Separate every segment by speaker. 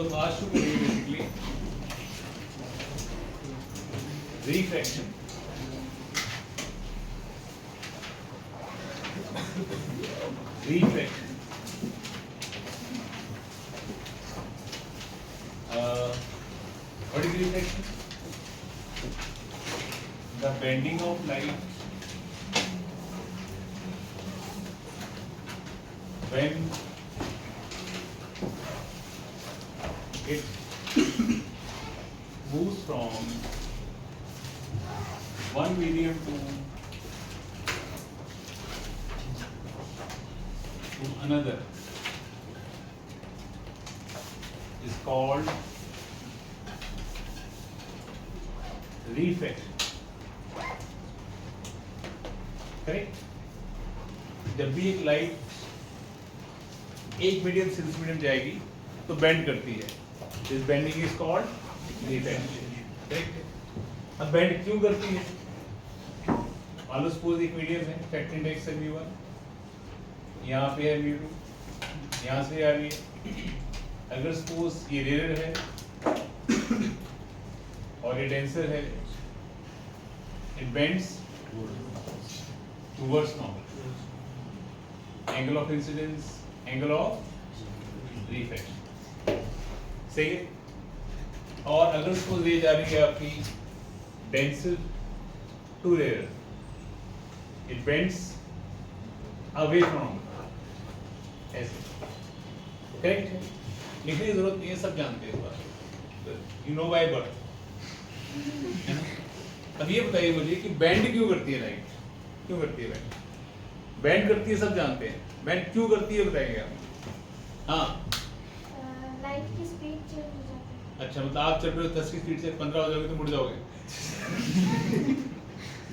Speaker 1: तो आज शुरू करेंगे basically refraction. Refraction what is refraction? The bending of light when it moves from one medium to another is called refraction. Correct? जब भी एक light एक मीडियम से दूसरे मीडियम जाएगी तो बेंड करती है, this bending is called refraction. Correct? अब बेंड क्यों करती है? मान लो सपोज एक मीडियम है, फैक्टर इंडेक्स है mu1, यहाँ पे है mu2, यहाँ से आ रही है। अगर सपोज ये रेयर है और ये डेंसर है, it bends towards normal. Angle of incidence, angle of refraction. सही है? और अगर सपोज ये जा रही है आपकी denser to rarer, it bends away from normal. ऐसे करेक्ट है? लिखने की जरूरत नहीं है, सब जानते हैं इस बात। You know by birth. है ना? अब ये बताइए मुझे कि बैंड क्यों करती है लाइट? क्यों करती है बैंड? बैंड करती है सब जानते हैं, बैंड क्यों करती है बताइए आप। हाँ,
Speaker 2: लाइट की स्पीड चेंज हो जाती है।
Speaker 1: अच्छा, मतलब आप चल रहे हो 10 की स्पीड से 15 हो जाओगे तो मुड़ जाओगे।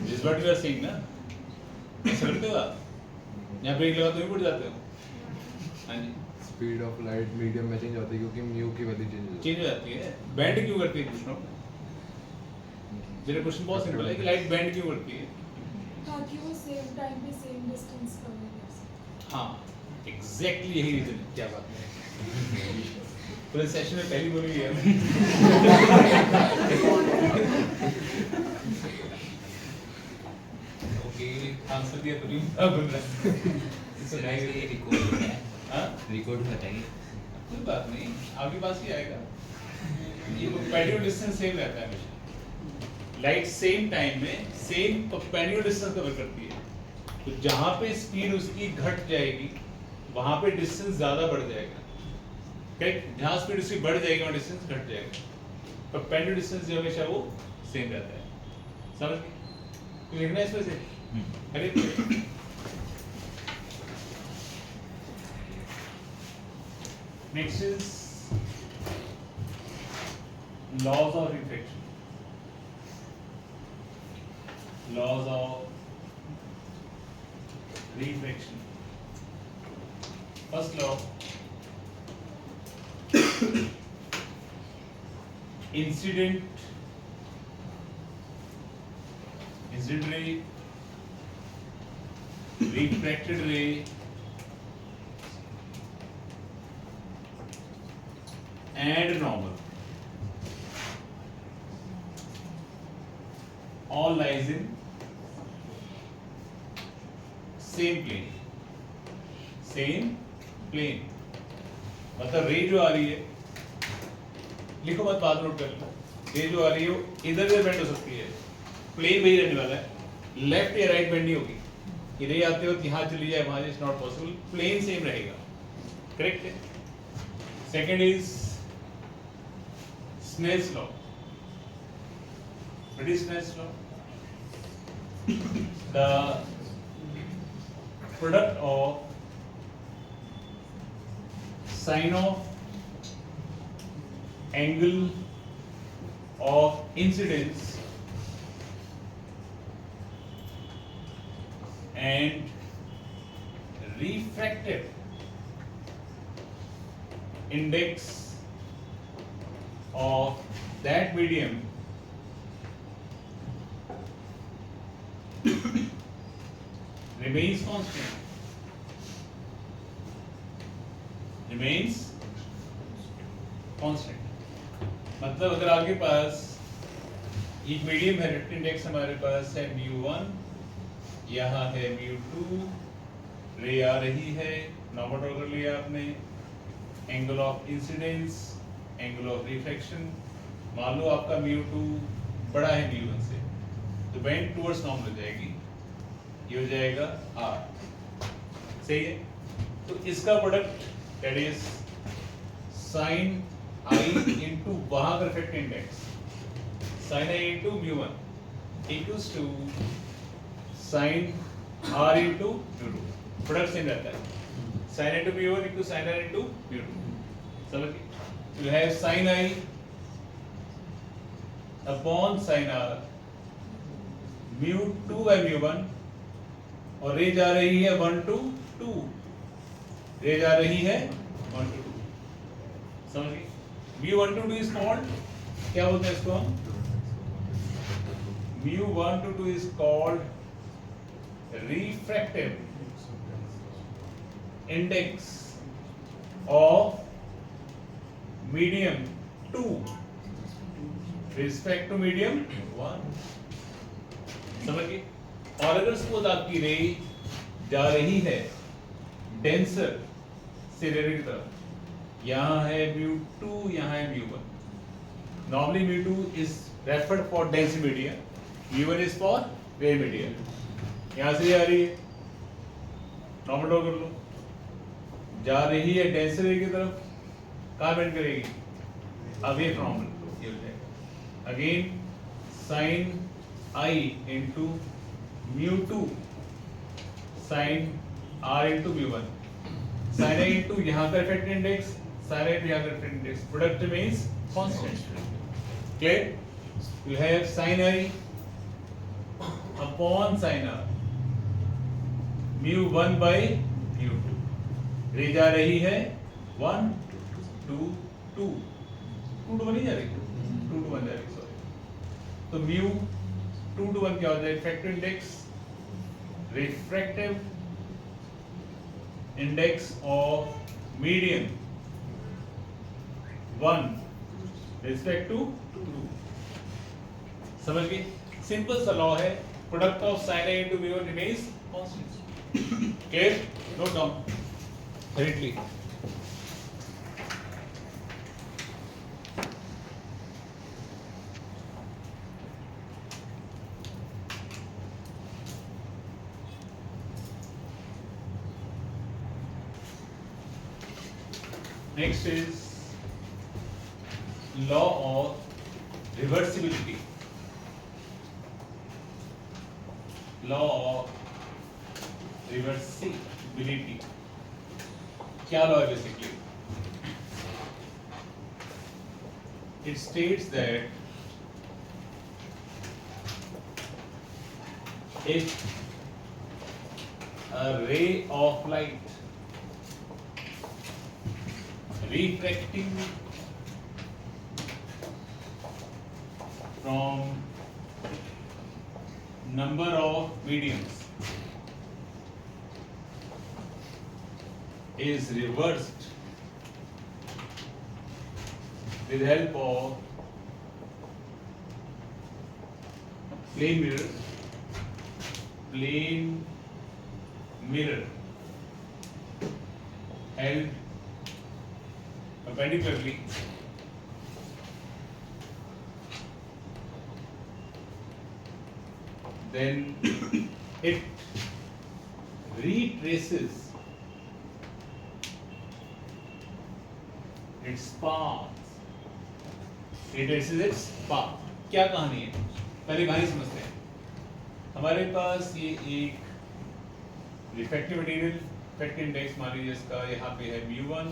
Speaker 1: This what you are saying ना? ऐसा करते हो आप? यहाँ ब्रेक लगा तो भी मुड़ जाते हो। हाँ जी,
Speaker 3: स्पीड ऑफ लाइट मीडियम में चेंज होती है क्योंकि म्यू की वैल्यू
Speaker 1: चेंज हो जाती है। बैंड क्यों करती है पूछ रहा हूँ। मेरा क्वेश्चन बहुत सिंपल है कि लाइट बैंड क्यों करती है?
Speaker 4: ताकि वो सेम टाइम पे सेम डिस्टेंस कवर कर सके।
Speaker 1: हाँ, एग्जैक्टली यही रीजन है। क्या बात है, पूरे सेशन में पहली बोली है। ओके, आंसर दिया तो नहीं बोल रहा।
Speaker 5: सुनाइए, ये रिकॉर्ड होता है।
Speaker 1: हाँ,
Speaker 5: रिकॉर्ड होता है।
Speaker 1: कोई बात नहीं, आपके पास ही आएगा। ये परपेंडिकुलर डिस्टेंस सेम रहता है हमेशा। लाइट सेम टाइम में सेम परपेंडिकुलर डिस्टेंस कवर करती है, तो जहां पे स्पीड उसकी घट जाएगी वहां पे डिस्टेंस ज्यादा बढ़ जाएगा। करेक्ट? जहां स्पीड उसकी बढ़ जाएगी वहां डिस्टेंस घट जाएगा। परपेंडिकुलर डिस्टेंस जो हमेशा वो सेम रहता है। समझ गए? तो लिखना है इसमें से। अरे next is laws of refraction. Laws of refraction. First law, incident ray, refracted ray, and normal all lies in same plane. Same plane मतलब रे जो आ रही है, लिखो मत, बात नोट कर लो। रे जो आ रही है वो इधर से बेंड हो सकती है, प्लेन वही रहने वाला है, लेफ्ट या राइट बेंड नहीं होगी। ये रे आते हो यहाँ चली जाए वहां, is not possible, plane same रहेगा। करेक्ट है? Second is Snell's law. What is Snell's law? The product of sine of angle of incidence and refractive index of that medium remains constant, remains constant. मतलब अगर आपके पास एक medium है, refractive index हमारे पास है μ1, यहाँ है μ2, रे आ रही है, नॉर्मल ड्रॉ कर लिया आपने, angle of incidence, angle of refraction, मान लो आपका μ2 बड़ा है μ1 से, तो बेंड टुवर्ड्स नॉर्मल हो जाएगी, ये हो जाएगा r, सही है। तो इसका product that is sin i into वहां का refractive index sin i into μ1 equals to sin r into μ2, product same रहता है, sin i into μ1 equals sin r into μ2, समझ गए। You have sin i upon sin r μ2 by μ1 और रे जा रही है 1 to 2, रे जा रही है 1 to 2, समझ गए। μ1 to 2 is called, क्या बोलते हैं इसको हम, μ1 to 2 is called refractive index of medium 2 respect to medium 1, समझ गए। और अगर सपोज आपकी रे जा रही है डेंसर से रेयर की तरफ, यहाँ है μ2, यहाँ है μ1, normally μ2 is referred for dense media, μ1 is for rare media, यहाँ से आ रही है, नॉर्मल ड्रॉ कर लो, जा रही है डेंसर रे की तरफ, कहाँ बेंड करेगी, अवे फ्रॉम नॉर्मल, ये हो जाएगा। Again sin i into μ2 sin r into μ1, sin i into यहाँ का refractive index, sin i into यहाँ का refractive index, product means constant, clear. you have sin i upon sin r μ1 by μ2, रे जा रही है 1 2 2 2 to 1 नहीं जा रही, 2 to 1 जा रही, सॉरी। तो म्यू 2 to 1 क्या हो जाए, refractive index, refractive index of medium 1 respect to 2, समझ गए। सिंपल सा लॉ है, product of sin i into μ1 remains constant, clear, note down hurriedly। Next is law of reversibility. Law of reversibility. क्या law है basically? It states that if a ray of light refracting from number of mediums is reversed with help of plane mirror held perpendicularly, then it retraces its path, its path। क्या कहानी है, पहले कहानी समझते हैं। हमारे पास ये एक रिफ्रैक्टिव मटेरियल, रिफ्रैक्टिव इंडेक्स मान लीजिए इसका यहाँ पे है μ1,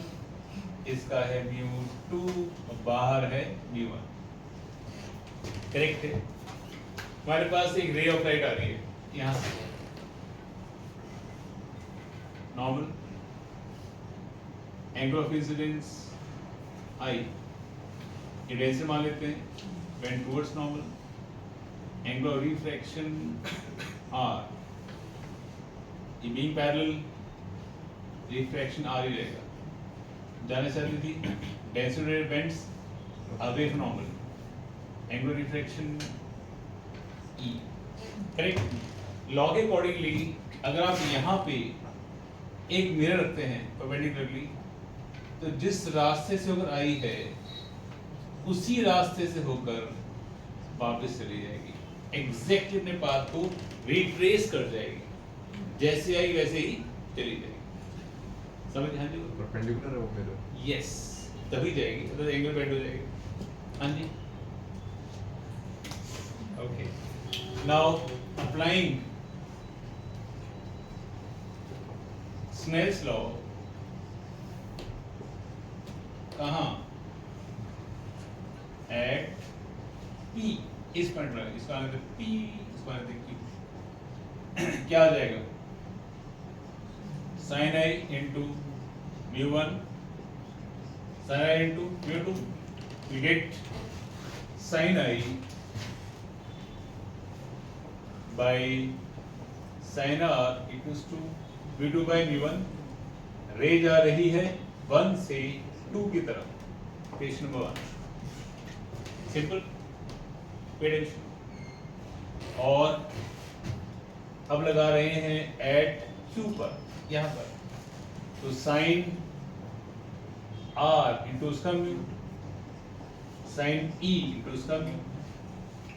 Speaker 1: इसका है μ2 और बाहर है μ1, करेक्ट है। हमारे पास एक रे ऑफ लाइट आ रही है यहाँ से, normal, angle of incidence i, ये डेंसर मान लेते हैं, bend towards normal, angle of refraction r, ये बीइंग पैरेलल, रिफ्रैक्शन r ही रहेगा, जाने से थी density bends away from normal, angular refraction E, correct. Law के अकॉर्डिंगली अगर आप यहाँ पे एक मिरर रखते हैं परपेंडिकुलरली, तो जिस रास्ते से होकर आई है उसी रास्ते से होकर वापस चली जाएगी, एग्जैक्टली अपने पाथ को रिट्रेस कर जाएगी, जैसे आई वैसे ही चली जाएगी। समझ? हाँ जी,
Speaker 3: परपेंडिकुलर है वो मिरर।
Speaker 1: यस, तभी जाएगी, तो एंगल बेंड हो जाएगी। हाँ जी, okay. Now applying Snell's law कहाँ? एट P, इस पॉइंट पर, इसका आने P, इसका आने Q। क्या आ जाएगा? sin I into mu1 sin I into mu2, we get sin I by sin R equals to v2 by mu1। रेज आ रही है 1 से 2 की तरफ, पेज नंबर 1, सिंपल पेडेंशियल। और अब लगा रहे हैं एट Q पर, यहाँ पर, तो साइन R इंटू उसका म्यू, साइन E इंटू उसका म्यू,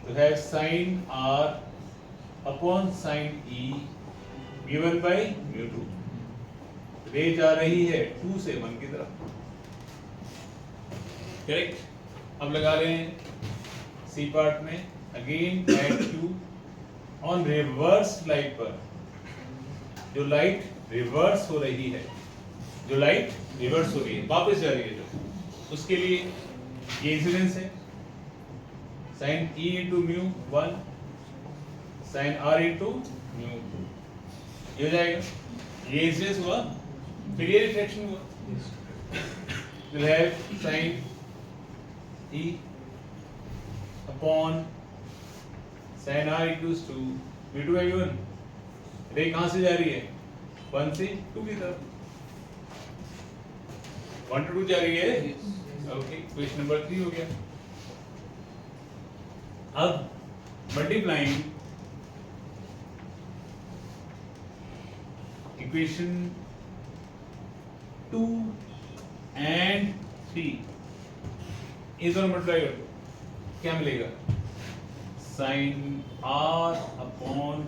Speaker 1: तो है sine R upon sine E mu1 by mu2। Range आ रही है 2 से 1 की तरफ, करेक्ट। अब लगा रहे हैं सी पार्ट में, again at Q on reverse light पर, जो लाइट रिवर्स हो रही है, जो लाइट रिवर्स हो रही है, वापस जा रही है जो, उसके लिए ये इंसिडेंस है, sine E into mu 1 sine R into mu 2, ये हो जाएगा। ये इंसिडेंस हुआ, फिर ये रिफ्लेक्शन हुआ, will have sine E upon sine R equals to v2 by v1। रे कहाँ से जा रही है? 1 से 2 की तरफ, 1 to 2 जा रही है। ओके, क्वेश्चन नंबर 3 हो गया। अब मल्टीप्लाइंग इक्वेशन 2 and 3, इस दोनों मल्टीप्लाई कर दो, क्या मिलेगा? Sine R upon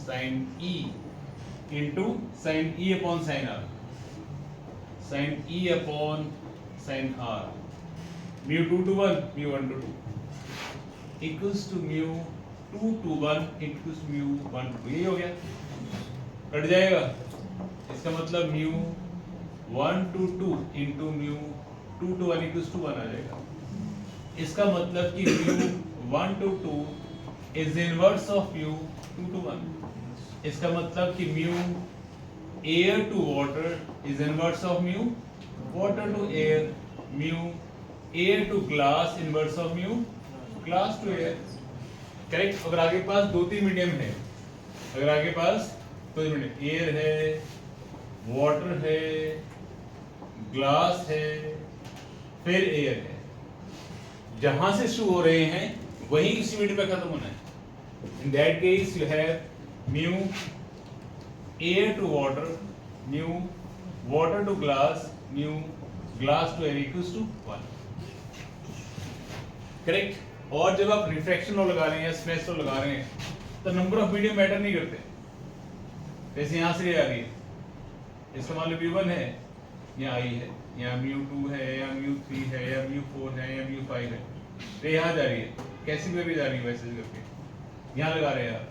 Speaker 1: sine E into sine E upon sine R, sine E upon sine R, mu 2 to 1 mu 1 to 2 equals to mu 2 to 1 equals mu 1 to 2। यही हो गया, cut जाएगा। इसका मतलब mu 1 to 2 into mu 2 to 1 equals to 1 आ जाएगा। इसका मतलब कि म्यू 1 to 2 is inverse of mu 2 to 1। इसका मतलब कि mu air to water is inverse of mu water to air, mu air to glass inverse of mu glass to air, correct. अगर आपके पास 2-3 मीडियम है, अगर आपके पास 2-3 मीडियम, एयर है, वाटर है, ग्लास है, फिर एयर है, जहां से शुरू हो रहे हैं वही इसी मीडियम पे खत्म होना है। In that case you have mu air to water, mu water to glass, mu glass to air equals to 1, correct. और जब आप रिफ्रैक्शन लॉ लगा रहे हैं या स्नेल्स लॉ लगा रहे हैं, तो नंबर ऑफ मीडियम मैटर नहीं करते। जैसे यहाँ से आ रही है, इसका मान लो v1 है, यहाँ आई है, यहाँ μ2 है, या μ3 है, या μ4 है, या μ5 है, तो यहाँ जा रही है, कैसी भी जा रही है वैसे करके यहाँ लगा रहे हैं आप,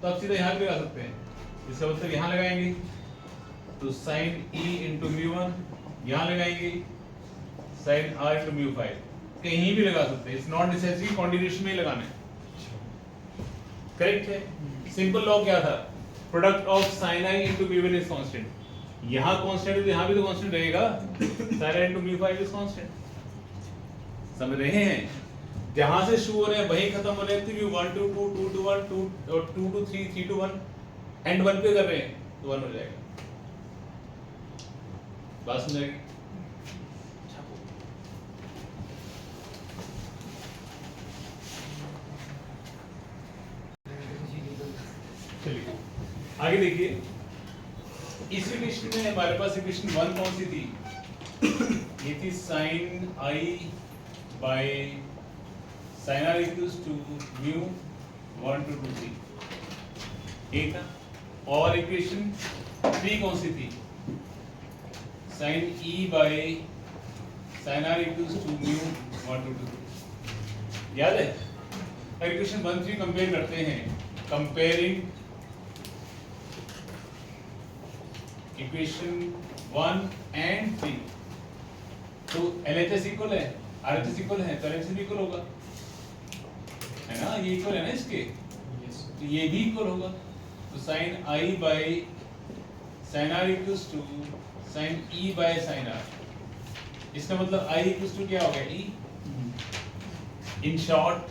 Speaker 1: तो आप सीधा यहाँ भी लगा सकते हैं। इसका मतलब यहाँ लगाएंगे तो साइन E इंटू μ1, यहाँ लगाएंगे साइन R इंटू μ5, कहीं भी लगा सकते हैं, इट्स नॉट नेसेसरी कॉन्टिन्यूएशन में ही लगाना है, करेक्ट है। सिंपल लॉ क्या था? Product of sine I into μ1 is constant, यहाँ कांस्टेंट है तो यहाँ भी तो कांस्टेंट रहेगा, sine I into μ5 is constant. समझ रहे हैं? जहां से शुरू हो रहे हैं वहीं खत्म हो रहे हैं, तो 1 to 2 2 to 1 2 और 2 to 3 3 to 1 एंड 1 पे कर रहे हैं तो 1 हो जाएगा। बात समझ आएगी? आगे देखिए, इस इक्वेशन में हमारे पास इक्वेशन 1 कौन सी थी? ये थी sin I by sin R equals to mu 1 to 2 3, ठीक है। और इक्वेशन 3 कौन सी थी? sin E by sin R equals to mu 1 to 2 3, याद है? अगर इक्वेशन 1 3 कंपेयर करते हैं, कंपेयरिंग इक्वेशन 1 एंड 3, तो LHS इक्वल है, RHS इक्वल है, तो LHS भी इक्वल होगा, है ना? ये इक्वल है ना इसके, तो ये भी इक्वल होगा। तो sin I by sin R equals to sin E by sin R, इसका मतलब I equals to क्या हो गया? E। इन शॉर्ट,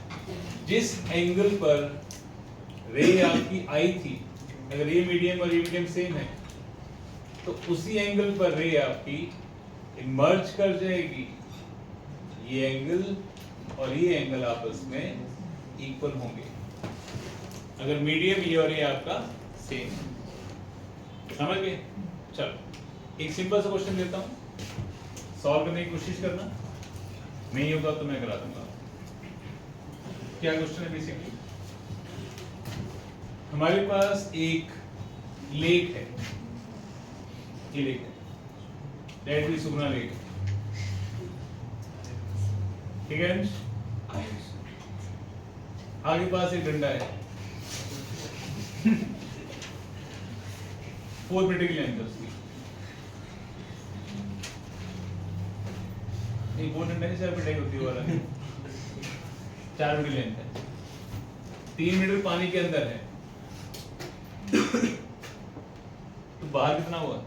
Speaker 1: जिस एंगल पर रे आपकी I थी, अगर ये मीडियम और ये मीडियम सेम है, तो उसी एंगल पर रे आपकी इमर्ज कर जाएगी, ये एंगल और ये एंगल आपस में इक्वल होंगे अगर मीडियम ये और ये आपका सेम। समझ गए? चलो एक सिंपल सा क्वेश्चन देता हूँ, सॉल्व करने की कोशिश करना, नहीं होगा तो मैं करा दूंगा। क्या क्वेश्चन है? बेसिकली हमारे पास एक लेक है, ये लेक है, दैट इज सुगना लेक, ठीक है। आगे पास एक डंडा है 4 मीटर की लेंथ है उसकी, नहीं 4 डंडा नहीं, 4 मीटर की होती है वाला, 4 मीटर लेंथ है, 3 मीटर पानी के अंदर है, तो बाहर कितना हुआ?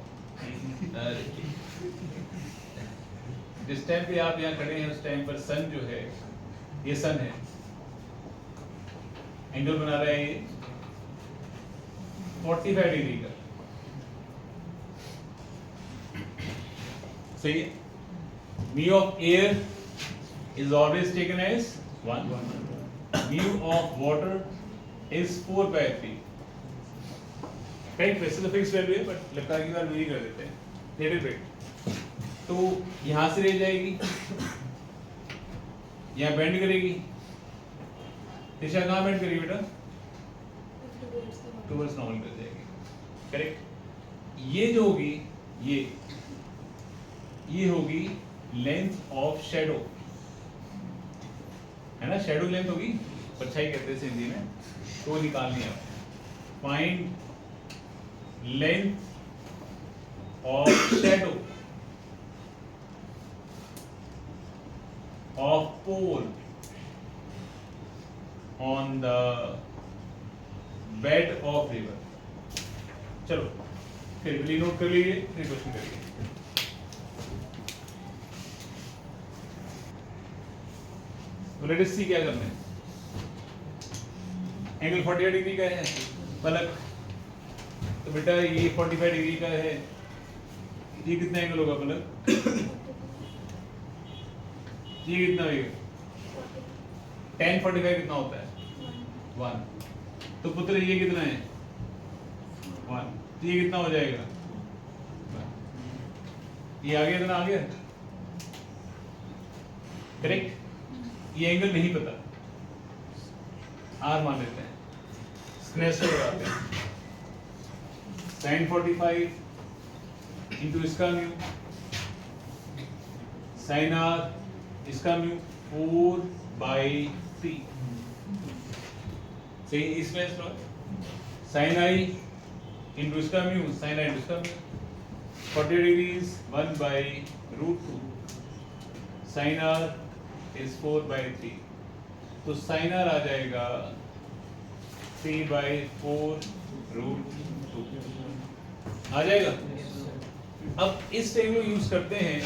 Speaker 1: जिस टाइम पे आप यहाँ खड़े हैं उस टाइम पर सन जो है, ये सन है, एंगल बना रहा है ये 45 डिग्री का, सही है। mu of air is always taken as 1, mu of water is 4 by 3, correct? वैसे तो फिक्स वैल्यू है बट लगता है कि बार वेरी कर देते हैं लिटिल बिट। तो यहां से रह जाएगी, यहां बेंड करेगी, दिशा कहां बेंड करेगी बेटा? टुवर्ड्स नॉर्मल कर जाएगी, करेक्ट। ये जो होगी ये होगी लेंथ ऑफ शैडो, है ना? शैडो लेंथ होगी, परछाई कहते हैं हिंदी में, तो वो निकालनी है। Find length of shadow of pole on the bed of river। चलो फिर भी नोट कर लीजिए, फिर क्वेश्चन करिए। तो लेट अस सी क्या करना है। एंगल 48 डिग्री का है पलक, तो बेटा ये 45 डिग्री का है, ये कितना एंगल होगा पलक? ये कितना होगा? tan 45 कितना होता है? 1। तो पुत्र ये कितना है? 1। तो ये कितना हो जाएगा? 1। ये आगे इतना आ गया, करेक्ट। ये एंगल नहीं पता, आर मान लेते हैं, स्क्रेच लगाते हैं। sin 45 इंटू इसका म्यू, sin r इसका म्यू 4/3, सही। इसमें sin i इंटू इसका म्यू, sin i इंटू इसका mu, 40 degrees 1/√2, sin r is 4/3, तो sin r आ जाएगा 3/4√2 आ जाएगा। अब इस टेबल को यूज करते हैं,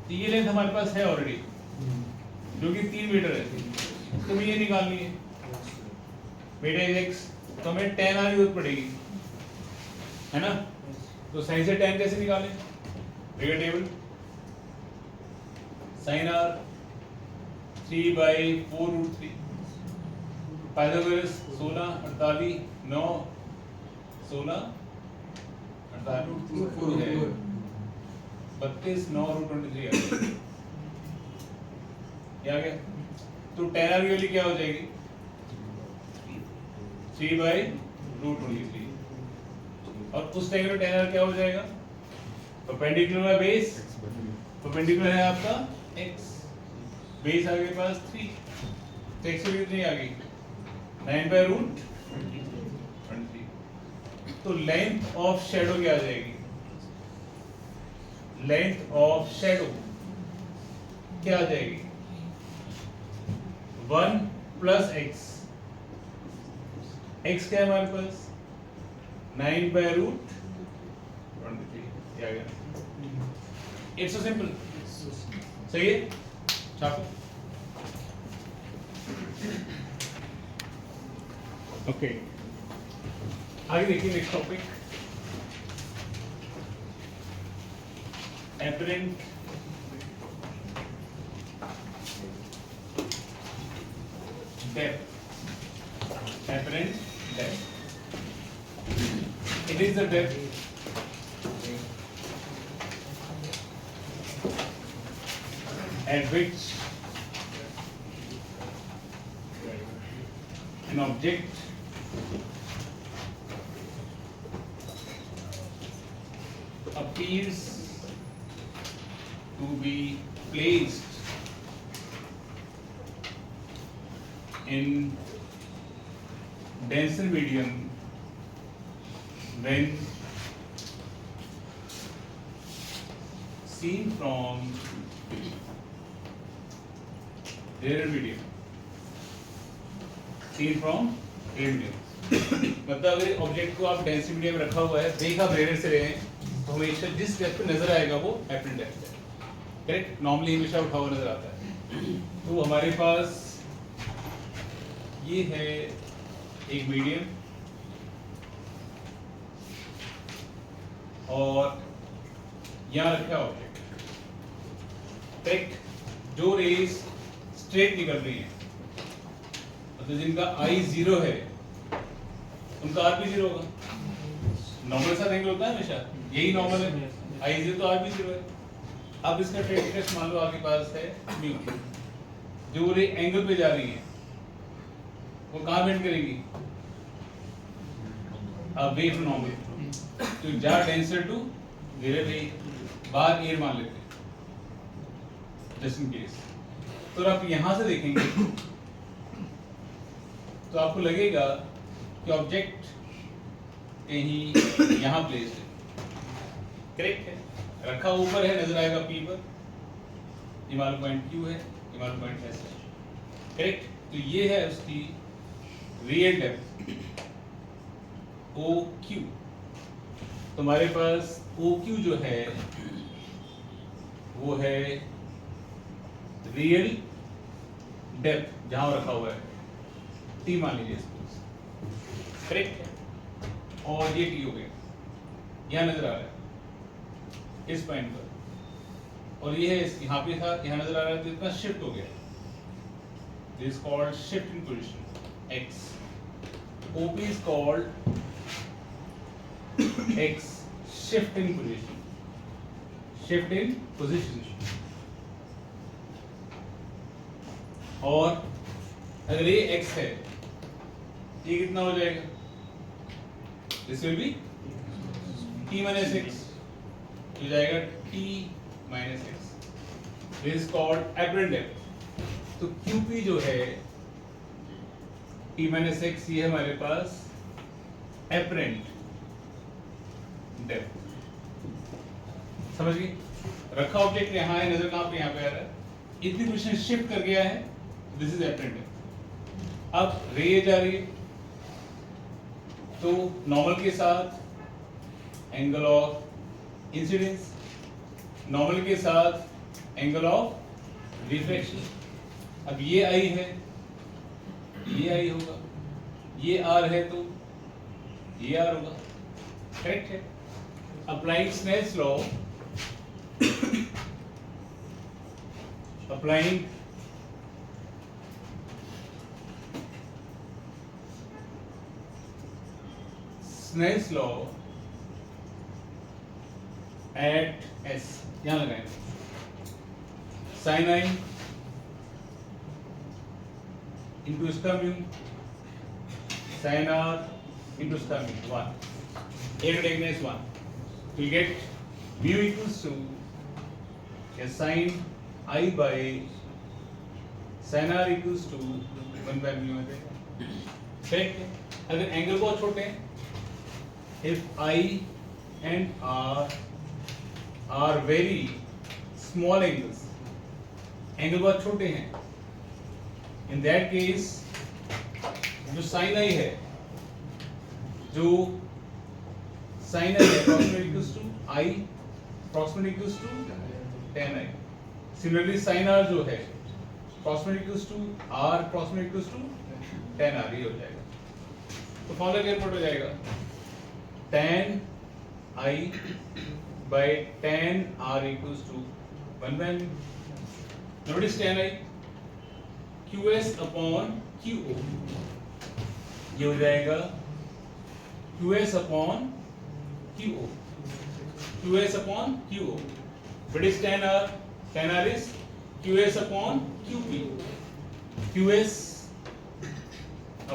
Speaker 1: तो ये लेंथ हमारे पास है ऑलरेडी जो कि 3 मीटर है, तो हमें ये निकालनी है बेटा x, तो हमें tan r की जरूरत पड़ेगी, है ना? तो sin से tan कैसे निकालें? बेटा टेबल sin r 3/4√3, पाइथागोरस 16, 48, 9, 16 अर्थात 2 है 32 9 रूट 23 आ गया। ये आ गया। तो tan r की वैल्यू क्या हो जाएगी 3/√23 और उस टाइम में tan r क्या हो जाएगा परपेंडिकुलर बेस परपेंडिकुलर है आपका x बेस आ गया पास 3 तो x की कितनी आ गई 9/√23 तो लेंथ ऑफ शैडो क्या आ जाएगी लेंथ ऑफ शैडो क्या आ जाएगी 1 + x x क्या है हमारे पास 9/√23 ये आ गया इट्स सो सिंपल सही है छापो ओके आगे देखिए next topic apparent depth apparent depth it is the depth at which an object appears to be placed in denser medium when seen from rarer medium seen from rarer medium मतलब अगर object को आप density medium में रखा हुआ है देख आप रेयर से रहे हैं तो हमेशा जिस डेप्थ पे नजर आएगा वो एपरेंट डेप्थ है करेक्ट नॉर्मली हमेशा उठा हुआ नजर आता है तो हमारे पास ये है एक मीडियम और यहाँ रखा है ऑब्जेक्ट करेक्ट जो रेज स्ट्रेट निकल रही है मतलब जिनका आई 0 है उनका आर भी 0 होगा नॉर्मल साथ एंगल होता है हमेशा यही नॉर्मल है आई 0 तो आर भी 0 है अब इसका ट्रेड मान लो आपके पास है म्यू जो रे एंगल पे जा रही है वो कहाँ बेंड करेंगी अवे फ्रॉम नॉर्मल तो जा डेंसर टू वेयर वे बाहर एयर मान लेते हैं जस्ट इन केस तो आप यहां से देखेंगे तो आपको लगेगा कि ऑब्जेक्ट कहीं यहां प्लेस है करेक्ट है रखा ऊपर है नजर आएगा P पर ये मान पॉइंट Q है ये मान पॉइंट S है करेक्ट तो ये है उसकी रियल डेप्थ OQ तो हमारे पास OQ जो है वो है रियल डेप्थ जहां रखा हुआ है T मान लीजिए इसको करेक्ट है और ये T हो गया यहां नजर आ रहा है इस पॉइंट पर और ये है यहाँ पे था यहाँ नजर आ रहा है तो इतना शिफ्ट हो गया this is called shift in position x OP is called x shift in position और अगर ये x है ये कितना हो जाएगा this will be t minus x हो जाएगा t minus x this is called apparent depth तो QP जो है t minus x ये है हमारे पास apparent depth समझ गए रखा ऑब्जेक्ट यहाँ है नजर कहाँ पे यहाँ पे आ रहा है इतनी पोजीशन शिफ्ट कर गया है दिस इज apparent depth अब रे जा रही है तो नॉर्मल के साथ एंगल ऑफ इंसिडेंस नॉर्मल के साथ एंगल ऑफ रिफ्लेक्शन अब ये आई है ये आई होगा ये आर है तो ये आर होगा करेक्ट है applying Snell's law applying Snell's law at S, यहां लगाएंगे sin i into इसका म्यू sin r into इसका म्यू 1 एक डिग्नेस 1 you get mu equals to a sin I by sin r equals to 1 by mu आ जाएगा। Correct. अगर angle बहुत छोटे हैं, if I and R are very small angles, angle बहुत छोटे हैं, in that case जो sin I है, जो sin I है approximately equals to I approximately equals to tan I। Similarly sin R जो है approximately equals to R approximately equals to tan R, ये हो जाएगा। तो फॉर्मूला क्या हो जाएगा, tan I by tan R equals to 1 by mu। Now what is tan I? QS upon QO, ये हो जाएगा QS upon QO, QS upon QO। What is tan R? Tan R is QS upon QP, QS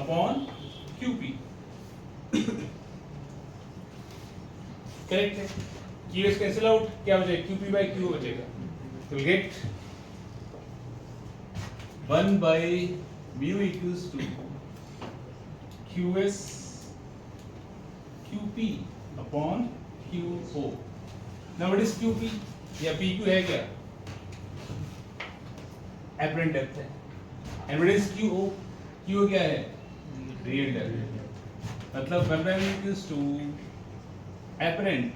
Speaker 1: upon QP। Correct है। QS cancel out, क्या हो जाएगा, QP by Q हो जाएगा। तो we'll get 1 by mu equals to QS QP upon QO। Now what is QP या PQ है क्या, apparent depth है, and what is QO? QO क्या है, real depth। मतलब 1 by mu equals to apparent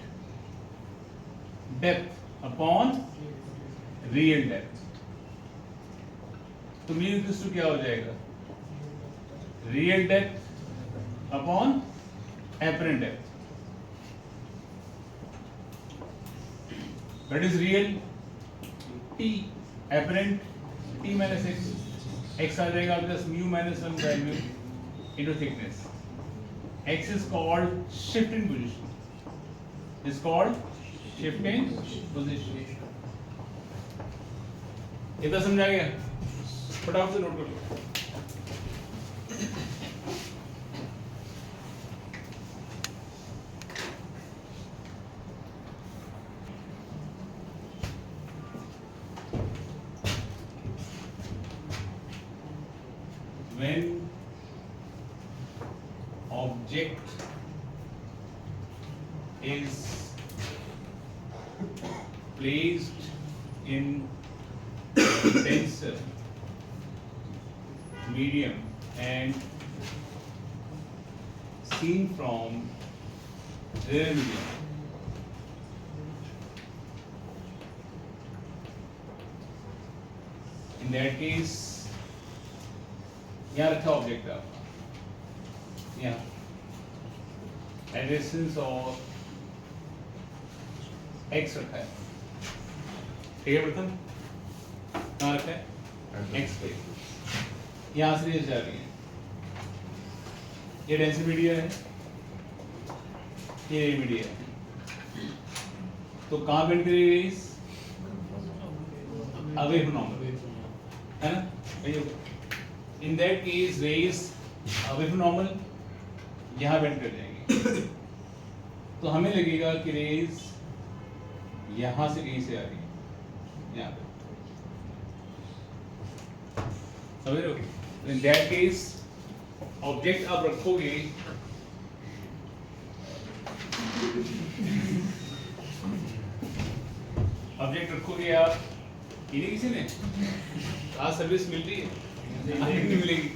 Speaker 1: depth upon real depth। तो mu equals to क्या हो जाएगा, real depth upon apparent depth। What is real? T, apparent T minus x, x आ जाएगा plus mu minus 1 by mu into thickness। X is called shift in position, is called shift in position। इतना समझा गया, फटाफट से note कर लो। When object is placed in denser medium and seen from rear medium, in that case यहाँ रखा object है आपका, यहाँ एड्रेसेस और एक्स रखा है, ठीक है प्रथम, कहाँ रखा है, एक्स पे, यहाँ से रेस जा रही है, ये डेंसिटी मीडिया है, ये मीडिया है, तो कहाँ बेंड करेगी रेस, अवे फ्रॉम नॉर्मल, है ना, in that case rays away from normal यहाँ बेंड कर जाएंगे। तो हमें लगेगा कि रेज यहाँ से कहीं से आ रही है, यहाँ पे, समझ रहे हो। in that case ऑब्जेक्ट आप रखोगे आप, इन्हें किसी ने आज सर्विस मिल रही है, नहीं मिलेगी,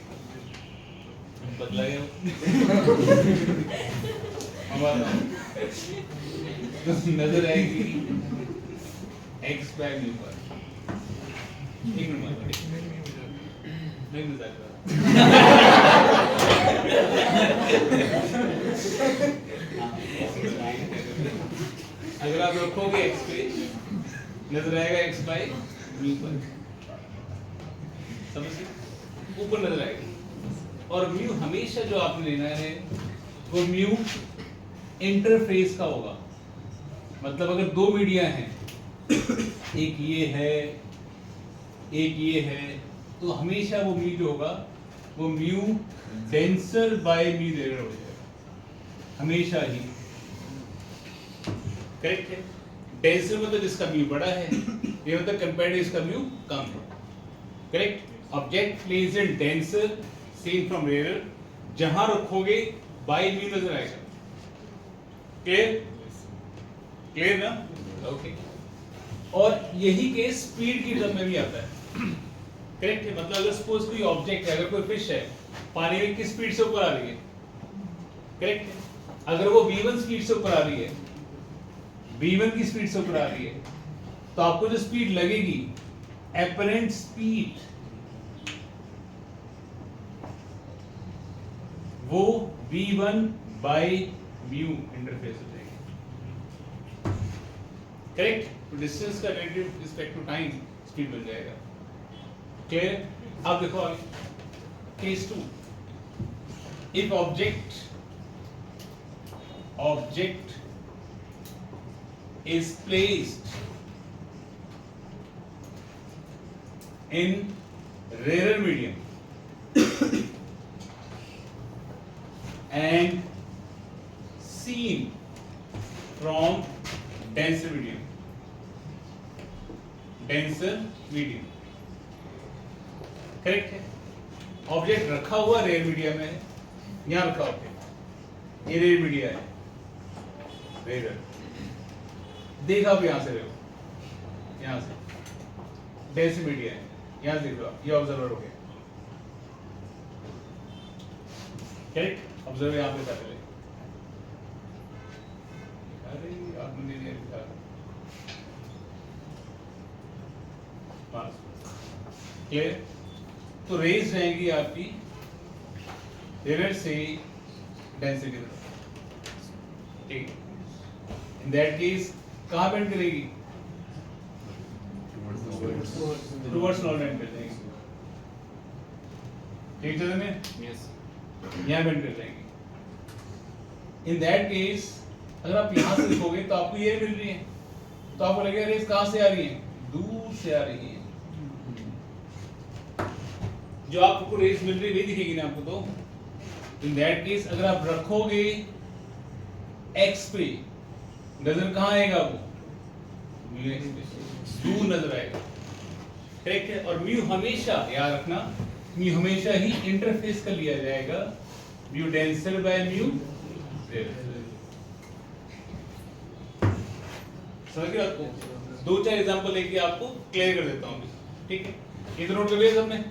Speaker 1: बदला गया हमारा, तो नजर आएगी एक्स बाय म्यू पर। एक मिनट नहीं नजर अगर आप रखोगे एक्स पे, नजर आएगा एक्स बाय म्यू पर, समझ ऊपर नजर आएगी। और म्यू हमेशा जो आपने लेना है वो म्यू इंटरफेस का होगा। मतलब अगर दो मीडिया हैं, एक ये है एक ये है, तो हमेशा वो म्यू जो होगा वो mu denser by mu rarer हो जाएगा हमेशा ही। करेक्ट है। डेंसर मतलब जिसका म्यू बड़ा है, ये मतलब कंपेयर्ड इसका म्यू कम है। Correct. Object place in denser seen from rarer, जहां रखोगे बाय म्यू नजर आएगा। क्लियर? क्लियर ना? ओके। और यही केस स्पीड की टर्म में भी आता है। करेक्ट है। मतलब अगर सपोज कोई ऑब्जेक्ट है, अगर कोई फिश है पानी में, किस स्पीड से ऊपर आ रही है? करेक्ट है। अगर वो v1 स्पीड से ऊपर आ रही है, v1 की स्पीड से ऊपर आ रही है, तो आपको जो स्पीड लगेगी एपरेंट स्पीड, वो v1 बाय म्यू इंटरफेस हो जाएगी। करेक्ट। तो डिस्टेंस का relative respect to time speed बन जाएगा। क्लियर? अब देखो आगे case 2। If object is placed in rarer medium and seen from denser medium. Correct है। ऑब्जेक्ट रखा हुआ रेयर मीडिया में है, यहां रखा ऑब्जेक्ट, ये रेयर मीडिया है, रेयर। देखा आप यहां से रहे हो, यहां से डेंस मीडिया है, यहां से देख लो, ये ऑब्जर्वर हो गया। करेक्ट। ऑब्जर्वर यहां पे था पहले, अरे आपने नहीं लिखा, बस क्लियर। तो रेज रहेगी आपकी रेयर से डेंसर की तरफ। ठीक। इन दैट केस कहां बेंड करेगी? टुवर्ड्स नॉर्थ बेंड कर जाएगी। ठीक है ना?
Speaker 5: यस।
Speaker 1: यहां बेंड कर जाएगी। इन दैट केस अगर आप यहां से देखोगे तो आपको ये मिल रही है, तो आपको लगेगा रेज कहां से आ रही है? दूर से आ रही है। जो आपको रेस मिल रही है वही दिखेगी ना आपको। तो इन दैट केस अगर आप रखोगे x पे, नजर कहां आएगा? वो म्यू x पे दूर नजर आएगा। करेक्ट है। और म्यू हमेशा याद रखना, म्यू हमेशा ही इंटरफेस कर लिया जाएगा, mu denser by mu rarer. समझ गए आपको? 2-4 एग्जांपल लेके आपको क्लियर कर देता हूं। ठीक है। ये तो नोट कर लिया सबने?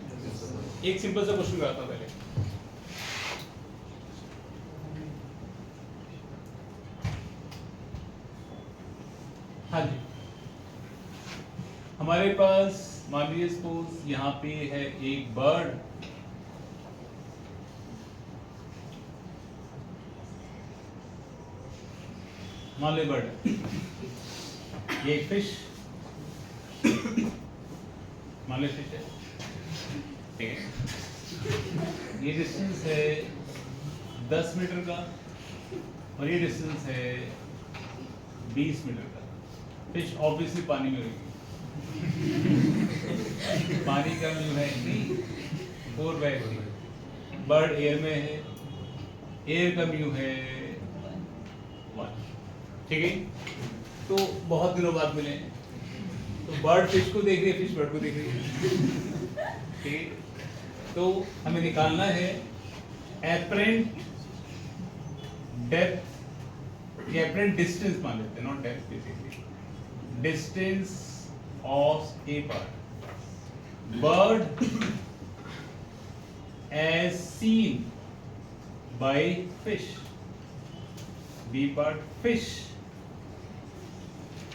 Speaker 1: एक सिंपल सा क्वेश्चन कराता हूं पहले। हाँ जी, हमारे पास मान लीजिए सपोज यहाँ पे है एक बर्ड, मान लो बर्ड, ये एक फिश, मान लो फिश है। ठीक है। ये डिस्टेंस है 10 मीटर का और ये डिस्टेंस है 20 मीटर का। फिश ऑब्वियसली पानी में होगी, पानी का म्यू है 4/3। बर्ड एयर में है, एयर का म्यू है 1। ठीक है। तो बहुत दिनों बाद मिले, तो बर्ड फिश को देख रही है, फिश बर्ड को देख रही है। ठीक है। तो हमें निकालना है एपरेंट डेप्थ या एपरेंट डिस्टेंस मान लेते हैं, not depth, basically distance of A part bird as seen by fish, B part fish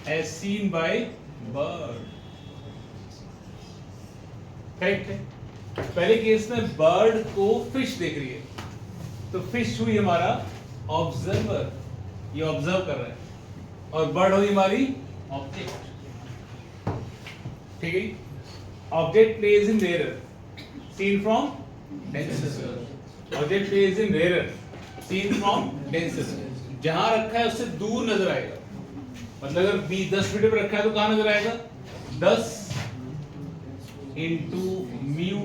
Speaker 1: as seen by bird. Correct है। पहले केस में बर्ड को फिश देख रही है, तो फिश हुई हमारा ऑब्जर्वर, ये ऑब्जर्व कर रहा है, और बर्ड हुई हमारी ऑब्जेक्ट। ठीक है। Object pledge in rare, seen from denser. Object pledge in rare, seen from denser. जहां रखा है उससे दूर नजर आएगा, मतलब अगर 10 मीटर पे रखा है तो कहां नजर आएगा, 10 इंटू म्यू,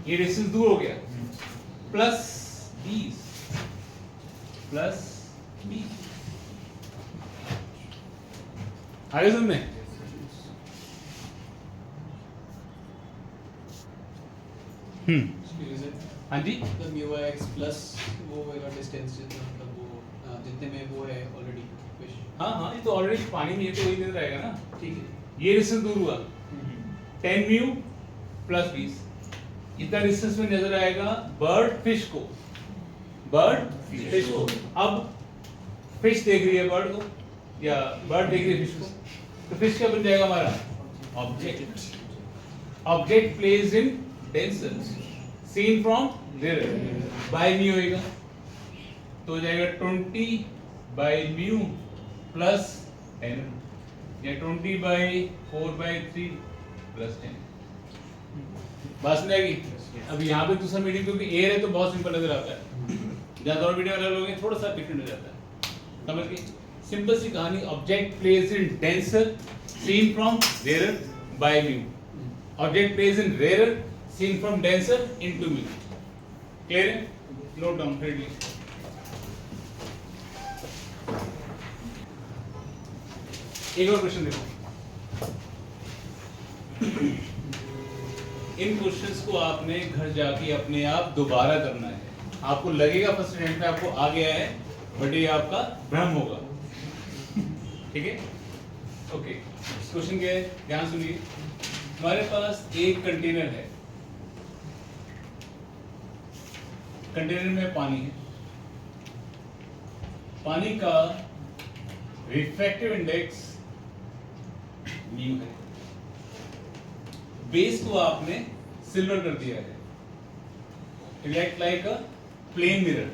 Speaker 1: ये डिस्टेंस दूर हो गया, प्लस 20 आगे सुनने। हाँ जी,
Speaker 6: मतलब म्यू एक्स प्लस वो होगा डिस्टेंस जितना, मतलब वो जितने में वो है ऑलरेडी फिश।
Speaker 1: हाँ ये तो ऑलरेडी पानी में है तो वही नजर आएगा ना।
Speaker 6: ठीक है,
Speaker 1: ये डिस्टेंस दूर हुआ 10 म्यू प्लस 20, इतना डिस्टेंस में नजर आएगा बर्ड फिश को। अब फिश देख रही है बर्ड को या बर्ड देख रही है फिश को, तो फिश क्या बन जाएगा हमारा, object placed in denser seen from there, by mu होएगा तो हो जाएगा 20 बाय म्यू प्लस 10 या 20 बाय 4 बाय 3 प्लस 10। बात समझ आएगी। अब यहाँ पे दूसरा मीडियम क्योंकि एयर है तो बहुत सिंपल नजर आता है, जहाँ और मीडियम वाले लोग हैं थोड़ा सा डिफरेंट हो जाता है। समझ गए, सिंपल सी कहानी, object placed in denser seen from rare by mu, object placed in rare seen from denser into mu. Clear है, नोट डाउन फ्रेंडली। एक और क्वेश्चन देखो, इन क्वेश्चंस को आपने घर जाके अपने आप दोबारा करना है। आपको लगेगा फर्स्ट अटेम्प्ट में आपको आ गया है, बट ये आपका भ्रम होगा। ठीक है, ओके। क्वेश्चन क्या है, ध्यान सुनिए। हमारे पास एक कंटेनर है, कंटेनर में पानी है, पानी का रिफ्रैक्टिव इंडेक्स म्यू है, बेस को आपने सिल्वर कर दिया है, it act like a plane mirror,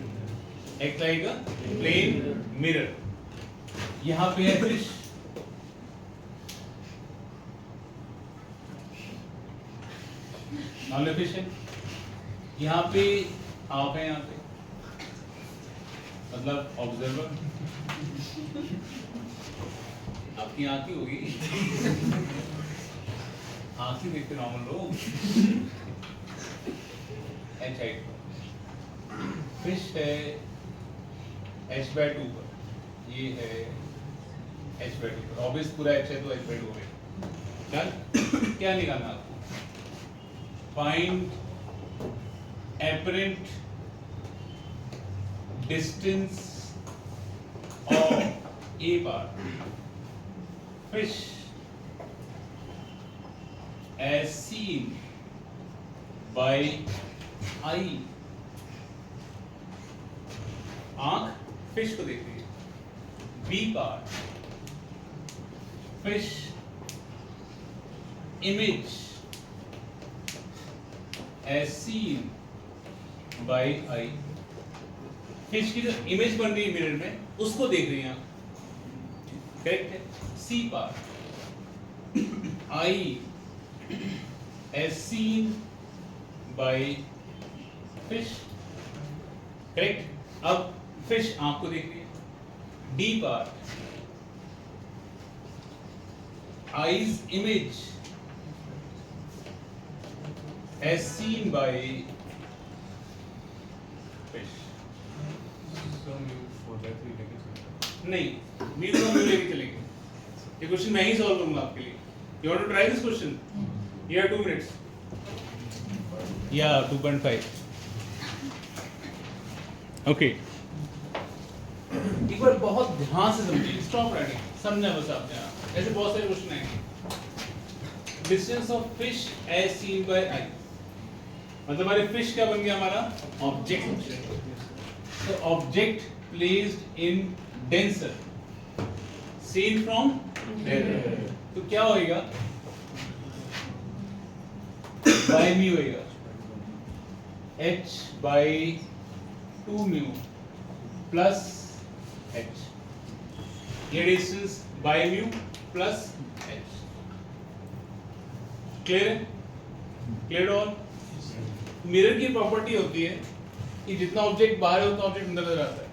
Speaker 1: act like a plane mirror. यहां पे है फिश, नॉन फिश है, यहां पे आप है, यहां पे मतलब ऑब्जर्वर, आपकी आंख ही होगी, आंख ही देखते नॉर्मल लोग। एच हाइट फिश है h/2 पर, ये है h/2 पर, ऑब्वियस पूरा h है तो h/2 हो गया। चल क्या निकालना आपको, find apparent distance of a part fish as seen by eye। आंख फिश को देख रही है। B part fish image as seen by eye, fish की जो इमेज बन रही है मिरर में उसको देख रही हैं आप, करेक्ट है। C part eye as seen by fish, correct. अब फिश आंख को देख रही है। D part eye's image as seen by नहीं, मीन को लेके चलेंगे। ये क्वेश्चन मैं ही सॉल्व करूंगा आपके लिए। You want to try this question? You have 2 minutes. Yeah, 2.5. Okay. एक बार बहुत ध्यान से समझिए, स्टॉप राइटिंग, समझना बस आपने। ऐसे बहुत सारे क्वेश्चन आएंगे। Distance of fish as seen by eye, मतलब हमारे फिश क्या बन गया, हमारा ऑब्जेक्ट। तो object placed in denser seen from there, तो क्या होएगा, बाय म्यू होएगा, h/2 म्यू प्लस h, ये distance by mu plus h। Clear है, क्लियर ऑल। मिरर की प्रॉपर्टी होती है कि जितना ऑब्जेक्ट बाहर है उतना ऑब्जेक्ट अंदर नजर आता है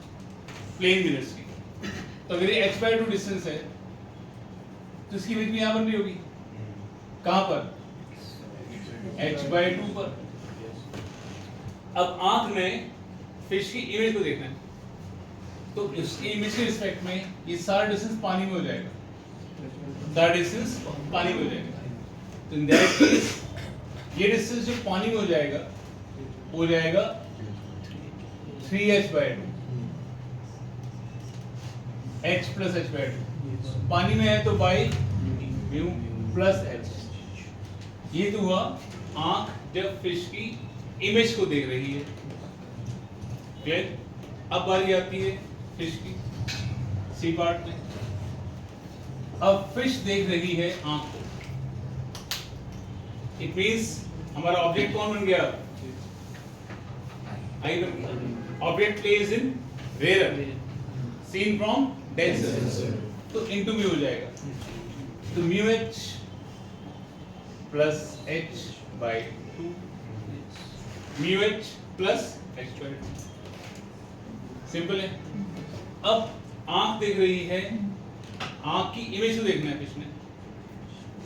Speaker 1: प्लेन मिरर्स की। तो अगर ये h/2 डिस्टेंस है तो इसकी इमेज भी यहाँ बन रही होगी, कहाँ पर, h/2 पर। अब आंख ने फिश की इमेज को देखना है, तो इसकी इमेज के रिस्पेक्ट में ये सारा डिस्टेंस पानी में हो जाएगा, सारा डिस्टेंस पानी में हो जाएगा। तो इन दैट केस ये डिस्टेंस जो पानी में हो जाएगा हो जाएगा 3h/2, h plus h/2। पानी में है तो बाई म्यू प्लस h। ये तो हुआ आंख जब फिश की इमेज को देख रही है, क्लियर। अब बारी आती है फिश की सी पार्ट में। अब फिश देख रही है आंख को, इट मींस हमारा ऑब्जेक्ट कौन बन गया, आई बन गया। Object pledge in rare seen from denser, तो इनटू म्यू हो जाएगा। तो mu h plus h/2, mu h plus h/2, simple है। अब आंख देख रही है, आंख की इमेज को देखना है फिश ने।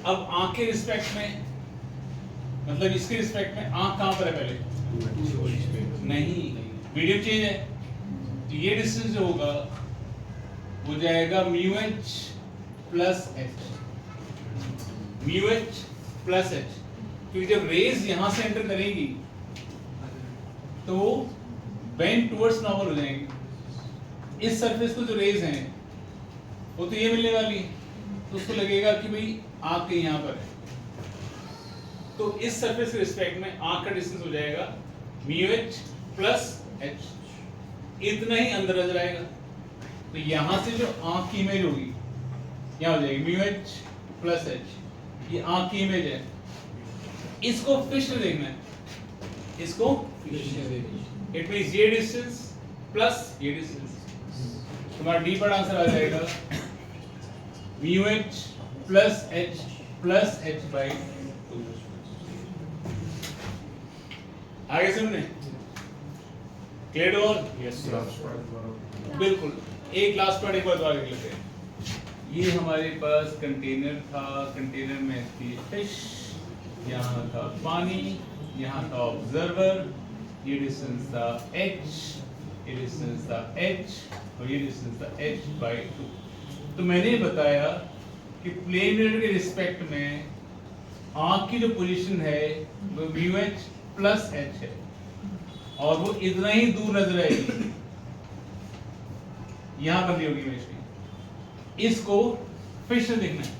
Speaker 1: अब आंख के रिस्पेक्ट में, मतलब इसके रिस्पेक्ट में आंख कहां पर है पहले, नहीं, मीडियम चेंज है। तो ये डिस्टेंस जो होगा हो जाएगा mu h plus h, mu h plus h। क्योंकि जब रेज यहां से एंटर करेंगी तो बेंड टुवर्ड्स नॉर्मल हो जाएंगे। इस सरफेस को जो रेज हैं वो तो ये मिलने वाली है, तो उसको लगेगा कि भाई आंख कहीं यहाँ पर है। तो इस सरफेस के रिस्पेक्ट में आंख का डिस्टेंस हो जाएगा म्यू h प्लस h, इतना ही अंदर नजर आएगा। तो यहां से जो आंख की इमेज होगी यहाँ हो जाएगी म्यू h प्लस h, ये आंख की इमेज है। इसको फिश ने देखना है, इसको इट मींस ये डिस्टेंस प्लस ये डिस्टेंस, तुम्हारा डी पर आंसर आ जाएगा mu h plus h plus h/2। आगे सुनने क्लियर हो?
Speaker 3: यस
Speaker 1: बिल्कुल। एक लास्ट पार्ट एक बार दोबारा देख लेते हैं। ये हमारे पास कंटेनर था, कंटेनर में थी फिश, यहाँ था पानी, यहाँ था ऑब्जर्वर, ये डिस्टेंस था h, ये डिस्टेंस था h और ये डिस्टेंस था h/2। तो मैंने बताया कि प्लेन मिरर के रिस्पेक्ट में आंख की जो पोजीशन है वो म्यू h प्लस h है और वो इतना ही दूर नजर आएगी, यहां बन रही होगी इमेज में। इसको फिश से देखना है,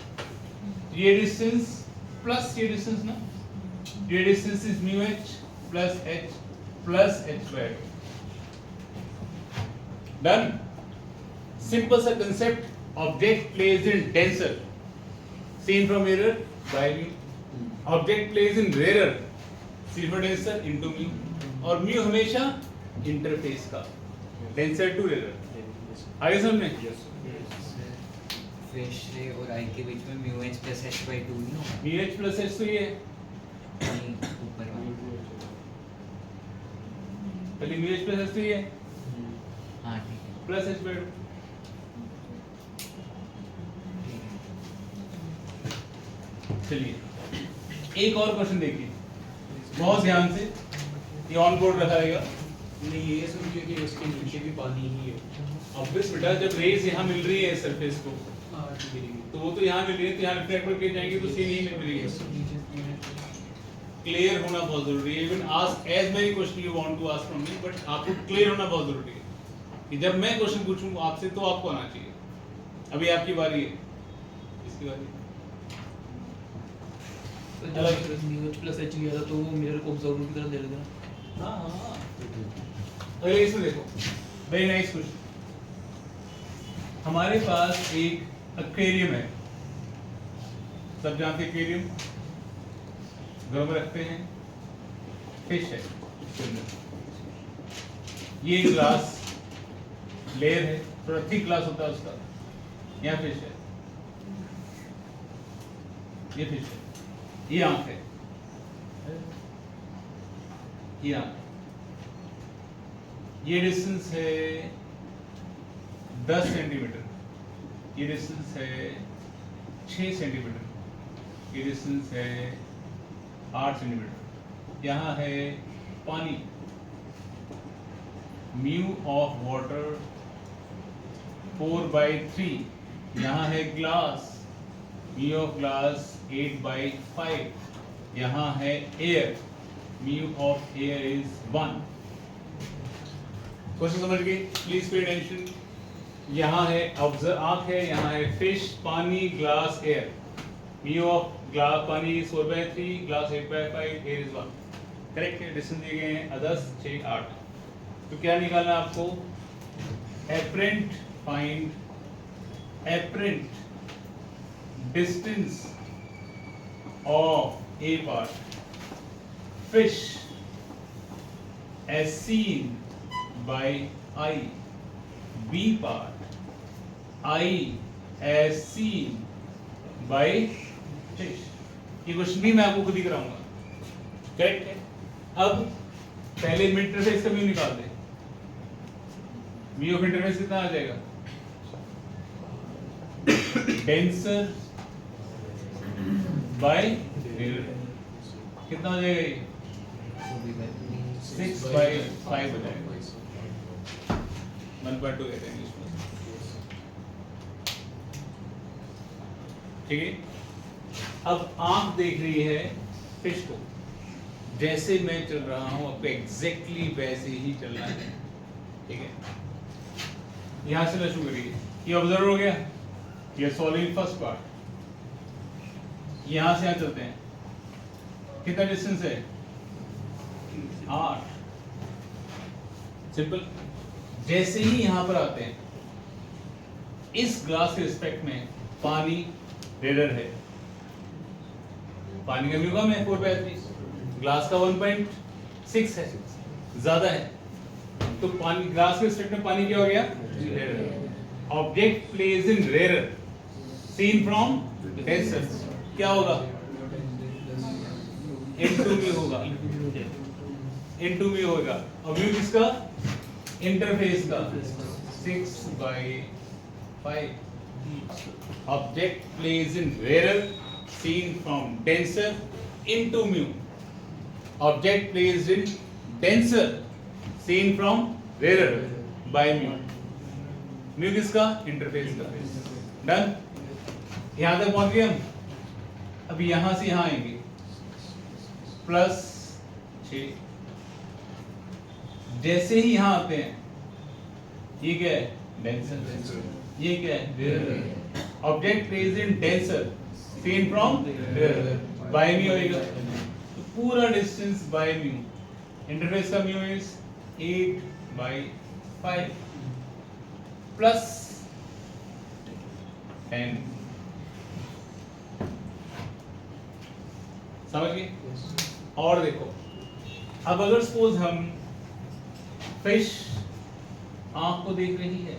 Speaker 1: ये डिस्टेंस प्लस ये डिस्टेंस ना, ये distance is mu h plus h plus h/2। Done. Simple सा concept, object pledge in denser seen from mirror by mu, object pledge in rare seen from denser into mu, और mu हमेशा interface का, denser to rare. आगे समझने?
Speaker 5: Fish रे और आई के बीच में म्यू h प्लस h/2 नहीं होगा,
Speaker 1: म्यू h प्लस h तो ये है,
Speaker 5: नहीं ऊपर वाला।
Speaker 1: पहले म्यू h प्लस h तो ये है
Speaker 5: हाँ ठीक है,
Speaker 1: प्लस h/2। चलिए एक और क्वेश्चन देखिए बहुत ध्यान से, ये ऑन बोर्ड रखा रहेगा।
Speaker 6: नहीं ये समझिए कि उसके नीचे भी पानी ही है।
Speaker 1: ऑब्वियस बेटा, जब रेज यहाँ मिल रही है सरफेस को
Speaker 6: हाँ ठीक है
Speaker 1: तो वो तो यहाँ मिल रही है, तो यहाँ रिफ्लेक्ट करके जाएंगे तो सीन ही मिल रही है। क्लियर होना बहुत जरूरी है। Even ask as many question you want to ask from me, but आपको क्लियर होना बहुत जरूरी है कि जब मैं क्वेश्चन पूछूं आपसे तो आपको आना चाहिए। अभी आपकी बारी है, इसकी बारी है।
Speaker 7: तो जब म्यू h प्लस h लिया था तो वो मिरर को ऑब्जर्वर की तरह दे रहा था।
Speaker 1: हाँ हाँ, अरे इसमें देखो, वेरी नाइस क्वेश्चन। हमारे पास एक एक्वेरियम है, सब जानते हैं एक्वेरियम, घरों में रखते हैं, फिश है, ये ग्लास लेयर है, थोड़ा थिक ग्लास होता है उसका, यहाँ फिश है, ये फिश है, ये आंख है, ये आंख, ये डिस्टेंस है 10 सेंटीमीटर, ये डिस्टेंस है 6 सेंटीमीटर, ये डिस्टेंस है 8 सेंटीमीटर। यहाँ है पानी, म्यू ऑफ वाटर 4/3। यहाँ है ग्लास, म्यू ऑफ ग्लास 8/5। यहाँ है air, mu of air is 1। Question समझ गए? Please pay attention. यहाँ है ऑब्जर्व, आंख है, यहाँ है फिश, पानी, glass, air. Mu of glass पानी is 4/3, glass 8/5, air is 1। Correct है? डिस्टेंस दिए गए हैं 10, 6, 8। तो क्या निकालना है आपको? Apparent, find apparent distance of A part fish as seen by eye, B part eye as seen by fish। ये क्वेश्चन भी मैं आपको खुद ही कराऊंगा, करेक्ट है? अब पहले मिड इंटरफेस का म्यू निकाल दे। म्यू ऑफ इंटरफेस कितना आ जाएगा? डेंसर बाय कितना हो जाएगा? ये 6/5 हो जाएगा। 1.2 कहते हैं इंग्लिश में, ठीक है? अब आंख देख रही है फिश को, जैसे मैं चल रहा हूं आपको एग्जैक्टली वैसे ही चलना है, ठीक है? यहां से मैं शुरू करिए, ये ऑब्जर्व हो गया, ये सॉल्विंग फर्स्ट पार्ट। यहां से यहां चलते हैं, कितना डिस्टेंस है? 8। सिंपल। जैसे ही यहां पर आते हैं, इस ग्लास के रिस्पेक्ट में पानी रेडर है, पानी का म्यू कम है 4/3, ग्लास का 1.6 है, ज्यादा है, तो पानी ग्लास के रिस्पेक्ट में पानी क्या हो गया? रेडर। ऑब्जेक्ट प्लेस इन रेडर सीन फ्रॉम डेंसर, क्या होगा? इनटू म्यू होगा, इनटू म्यू होगा। और म्यू किसका? इंटरफेस का 6/5। ऑब्जेक्ट प्लेस इन रेडर seen from denser into mu. Object place in denser seen from raider by mu. Mu किसका? इंटरफेस का। डन? यहां तक पहुंच गए हम। अब यहां से यहां आएंगे, +6। जैसे ही यहां आते हैं, ये क्या है? डेंसर। ये क्या है? Object place in denser seen from by mu होगा, तो पूरा डिस्टेंस बाय म्यू। इंटरफेस का म्यू इज 8/5 प्लस 10। समझ गए? और देखो, अब अगर सपोज हम फिश आंख को देख रही है,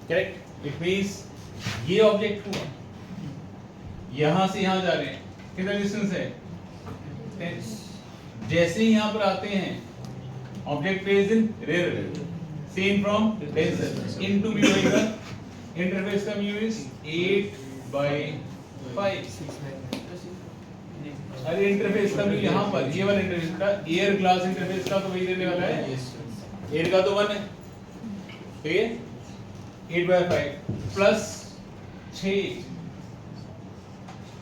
Speaker 1: करेक्ट? इट मींस ये ऑब्जेक्ट हुआ, यहां से यहां जा रहे हैं, कितना डिस्टेंस है? 10। जैसे ही यहां पर आते हैं, ऑब्जेक्ट प्लेस इन रेडर seen from denser into mu होगा। इंटरफेस का म्यू इज 8/5। अरे इंटरफेस का म्यू यहाँ पर, ये वाला इंटरफेस का, एयर ग्लास इंटरफेस का तो वही रहने वाला है, एयर का तो 1 है, ठीक है? 8/5 प्लस 6,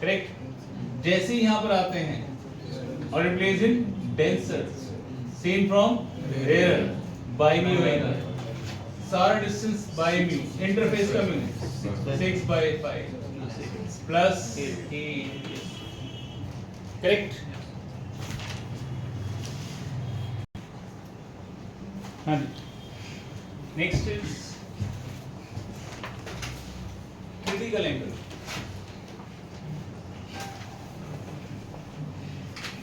Speaker 1: करेक्ट? जैसे ही यहाँ पर आते हैं और replace in denser seen from rare by mu होगा। सारा डिस्टेंस बाय म्यू, इंटरफेस का म्यू 6/5 प्लस 8, करेक्ट? हाँ जी। Next is critical angle.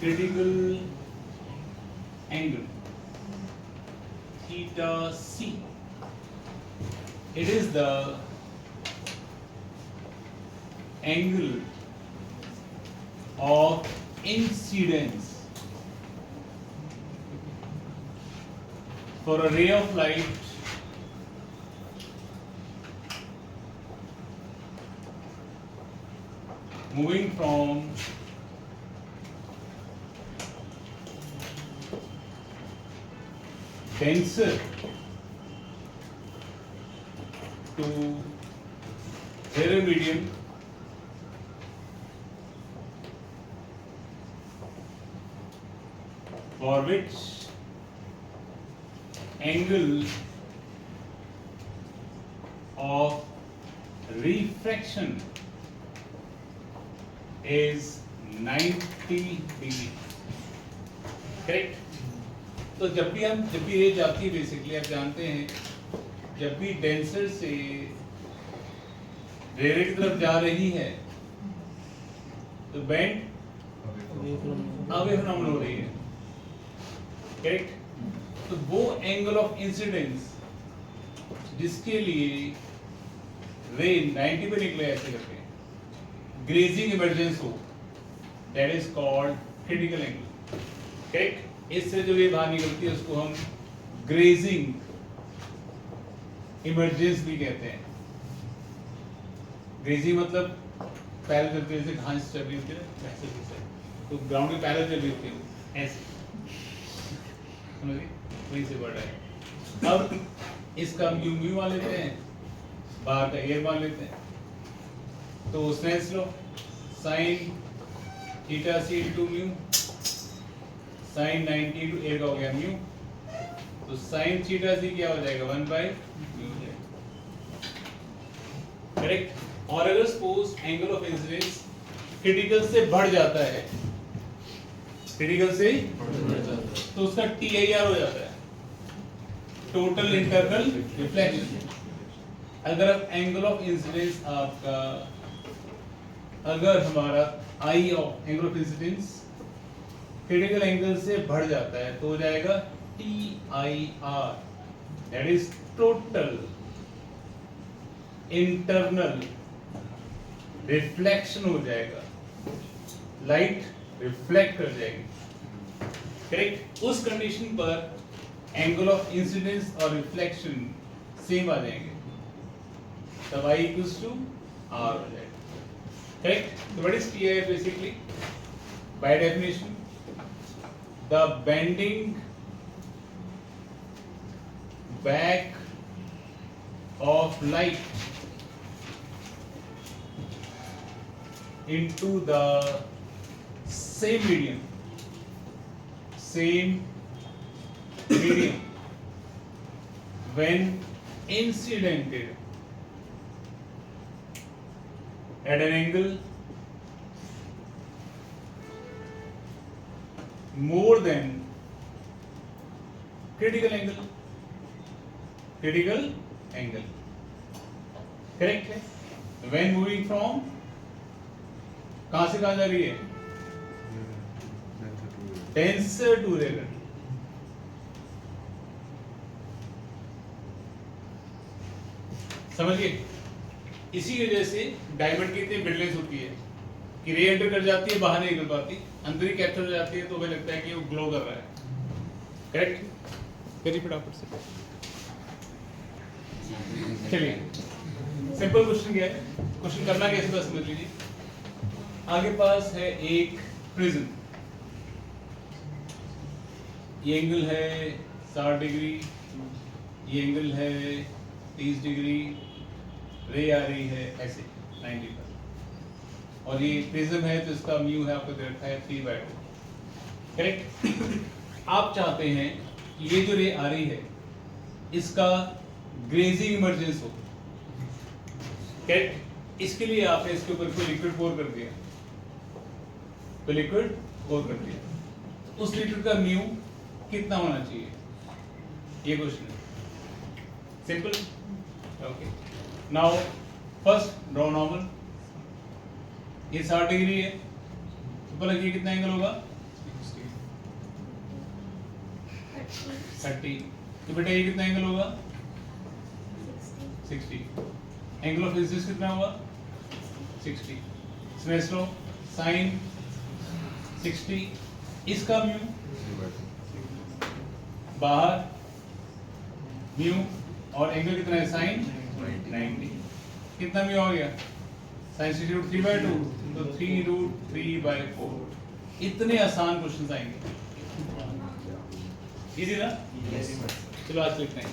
Speaker 1: Critical angle theta c. It is the angle of incidence for a ray of light moving from denser to thinner medium for which angle of refraction is 90 degree. Correct? तो जब भी रे जाती है basically आप जानते हैं जब भी डेंसर से रेरे की तरफ जा रही है तो बैंड अवे फ्रॉम हो रही है. करेक्ट? तो वो एंगल ऑफ इंसिडेंस जिसके लिए रे 90 पे निकले ऐसे करके ग्रेजिंग इमर्जेंस हो that is called critical angle. Correct? इससे जो रे बाहर निकलती है उसको हम ग्रेजिंग इमर्जेंस भी कहते हैं. ग्रेजिंग मतलब पैरेलल चलती है जैसे घास चल रही होती है वैसे जैसे तो ग्राउंड के पैरेलल चल रही होती है ऐसे समझिए वही से वर्ड है. अब इसका हम यू मान लेते हैं बाहर का एयर मान लेते हैं तो Snell's law sine theta C into mu sine 90 into air का हो गया म्यू तो साइन थीटा सी क्या हो जाएगा 1 बाय म्यू. करेक्ट? और अगर suppose angle of incidence critical से बढ़ जाता है क्रिटिकल से तो उसका TIR हो जाता है टोटल इंटरनल रिफ्लेक्शन. अगर अब एंगल ऑफ इंसिडेंस आपका अगर हमारा i of angle of incidence critical angle से बढ़ जाता है तो हो जाएगा TIR that is total internal reflection हो जाएगा. लाइट रिफ्लेक्ट कर जाएगी. करेक्ट? उस कंडीशन पर एंगल ऑफ इंसिडेंस और रिफ्लेक्शन सेम आ जाएंगे तब I equals to R हो जाएगा. करेक्ट? तो what is TIR basically by definition the bending back of light into the same medium when incidented at an angle more than critical angle. Correct है? When moving from कहां से कहां जा रही है? Denser to rarer. समझिए इसी वजह से डायमंड की इतनी ब्रिटनेस होती है कि रे एंटर कर जाती है बाहर नहीं निकल पाती अंदर ही कैप्चर हो जाती है तो हमें लगता है कि वो ग्लो कर रहा है. करेक्ट? करिए फटाफट से. चलिए सिंपल क्वेश्चन क्या है क्वेश्चन करना कैसे बस समझ लीजिए. आगे पास है एक प्रिज्म ये एंगल है 60 डिग्री ये एंगल है 30 डिग्री रे आ रही है ऐसे 90 पर और ये प्रिज्म है तो इसका म्यू है आपको दे रखा है 3/2. करेक्ट? आप चाहते हैं कि ये जो रे आ रही है इसका ग्रेजिंग इमर्जेंस हो. करेक्ट? इसके लिए आपने इसके ऊपर कोई लिक्विड पोर कर दिया तो लिक्विड पोर कर दिया तो उस लिक्विड का म्यू कितना होना चाहिए ये क्वेश्चन है. Simple. Okay now first draw normal. ये 60 डिग्री है तो पहले ये कितना एंगल होगा 30. तो बेटा ये कितना एंगल होगा 60. एंगल ऑफ इंसिडेंस कितना होगा 60. स्नेल्स लॉ साइन 60 इसका म्यू बाहर म्यू और एंगल कितना है साइन 90 कितना म्यू आ गया साइन 60√3/2 तो 3√3/4 इतने आसान क्वेश्चंस आएंगे इजी ना
Speaker 5: Yes.
Speaker 1: चलो आज लिखते हैं